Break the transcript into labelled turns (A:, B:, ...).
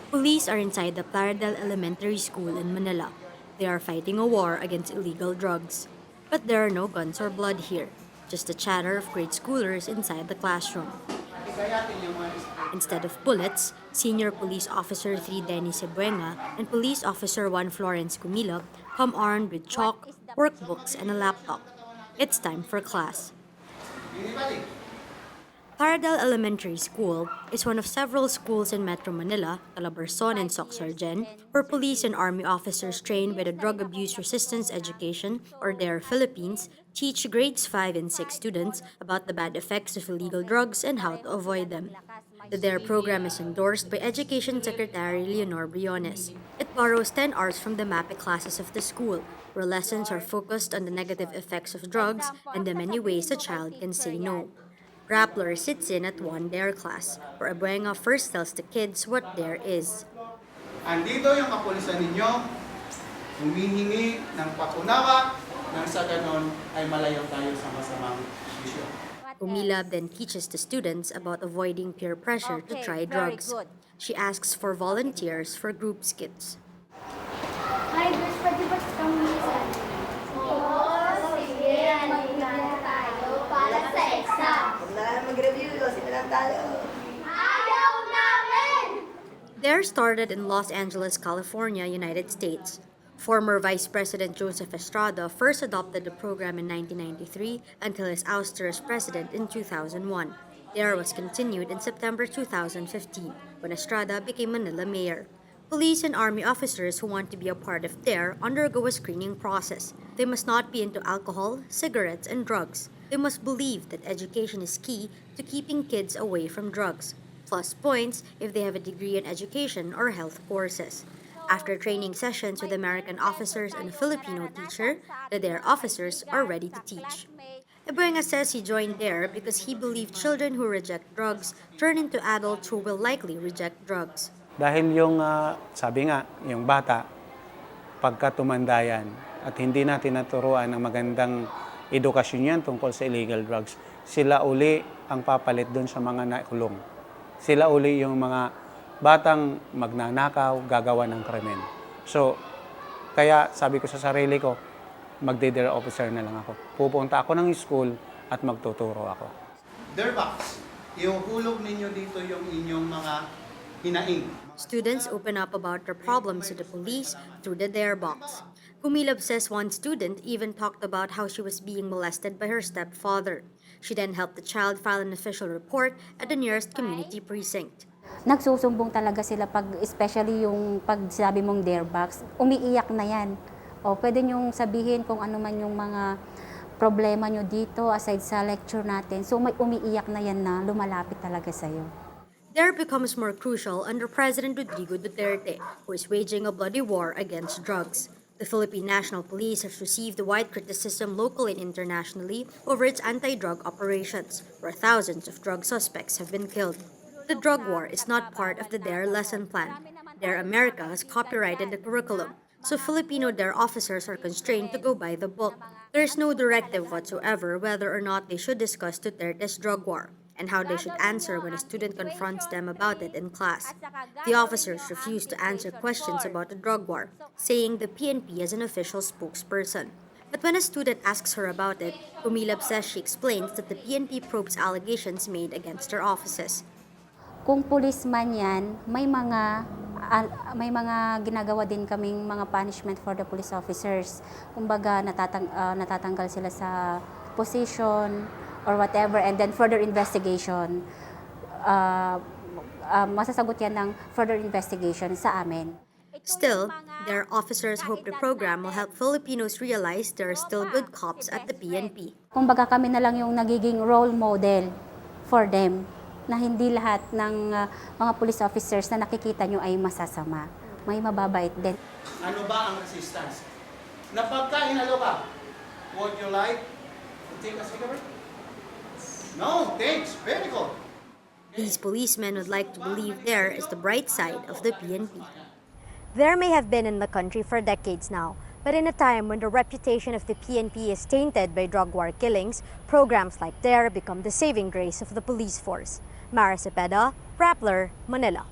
A: Police are inside the Plaridel Elementary School in Manila. They are fighting a war against illegal drugs. But there are no guns or blood here, just the chatter of grade schoolers inside the classroom. Instead of bullets, Senior Police Officer 3 Denny Cebuenga and Police Officer 1 Florence Cumilop come armed with chalk, workbooks, and a laptop. It's time for class. Plaridel Elementary School is one of several schools in Metro Manila, Calabarzon and Soxargen, where police and army officers trained by the Drug Abuse Resistance Education, or DARE Philippines, teach grades 5 and 6 students about the bad effects of illegal drugs and how to avoid them. The DARE program is endorsed by Education Secretary LEONOR BRIONES. It borrows 10 hours from the MAPE classes of the school, where lessons are focused on the negative effects of drugs and the many ways a child can say no. Grappler sits in at one DARE class, where Abuenga first tells the kids what DARE is.
B: Andito yung kapulisan ninyo, humihingi ng patunawa, nang sa ganon ay malayo tayo sa masamang bisyo.
A: Umilab then teaches the students about avoiding peer pressure to try drugs. She asks for volunteers for group skits.
C: Hi, girls, pwede ba kang minsan? Oo, sige. Mag-plan tayo para sa exam.
D: Huwag na lang mag-review, kasi na lang tayo.
C: Ayaw namin!
A: DARE started in Los Angeles, California, United States. Former Vice President Joseph Estrada first adopted the program in 1993 until his ouster as president in 2001. DARE was continued in September 2015 when Estrada became Manila mayor. Police and army officers who want to be a part of DARE undergo a screening process. They must not be into alcohol, cigarettes, and drugs. They must believe that education is key to keeping kids away from drugs. Plus points if they have a degree in education or health courses. After training sessions with American officers and a Filipino teacher, the DARE officers are ready to teach. Abuenga says he joined DARE because he believed children who reject drugs turn into adults who will likely reject drugs.
E: Dahil yung, sabi nga, yung bata, pagka tumanda yan, at hindi natin naturuan ng magandang edukasyon yan tungkol sa illegal drugs, sila uli ang papalit doon sa mga nakulong. Sila uli yung mga batang magnanakaw, gagawa ng krimen. So, kaya sabi ko sa sarili ko, magde-DARE officer na lang ako. Pupunta ako ng school at magtuturo ako.
B: DARE box, ihuhulog ninyo dito yung inyong mga hinaing.
A: Students open up about their problems to the police through the DARE box. Kumilab says one student even talked about how she was being molested by her stepfather. She then helped the child file an official report at the nearest community precinct.
F: Nagsusumbong talaga sila especially yung pag sabi mong DARE box, umiiyak na yan. O pwede nyong sabihin kung ano man yung mga problema nyo dito aside sa lecture natin. So may umiiyak na yan na lumalapit talaga sa'yo.
A: DARE becomes more crucial under President Rodrigo Duterte, who is waging a bloody war against drugs. The Philippine National Police has received wide criticism locally and internationally over its anti-drug operations, where thousands of drug suspects have been killed. The drug war is not part of the DARE lesson plan. DARE America has copyrighted the curriculum, so Filipino DARE officers are constrained to go by the book. There is no directive whatsoever whether or not they should discuss Duterte's drug war and how they should answer when a student confronts them about it in class. The officers refuse to answer questions about the drug war, saying the PNP is an official spokesperson. But when a student asks her about it, Umilab says she explains that the PNP probes allegations made against her offices.
F: Kung policeman yan, may mga ginagawa din kaming mga punishment for the police officers. Kumbaga natatanggal sila sa position or whatever, and then further investigation. Masasagot yan ng further investigation sa amin.
A: Still, DARE officers hope the program will help Filipinos realize there are still good cops at the PNP.
F: Kumbaga kami na lang yung nagiging role model for them, na hindi lahat ng mga police officers na nakikita nyo ay masasama. May mababait din.
B: Ano ba ang resistance? Na pagka inalo ka, would you like to take a cigarette? No, thanks. Very good.
A: These policemen would like to believe DARE is the bright side of the PNP. DARE may have been in the country for decades now, but in a time when the reputation of the PNP is tainted by drug war killings, programs like DARE become the saving grace of the police force. Mara Cepeda, Grappler, Manila.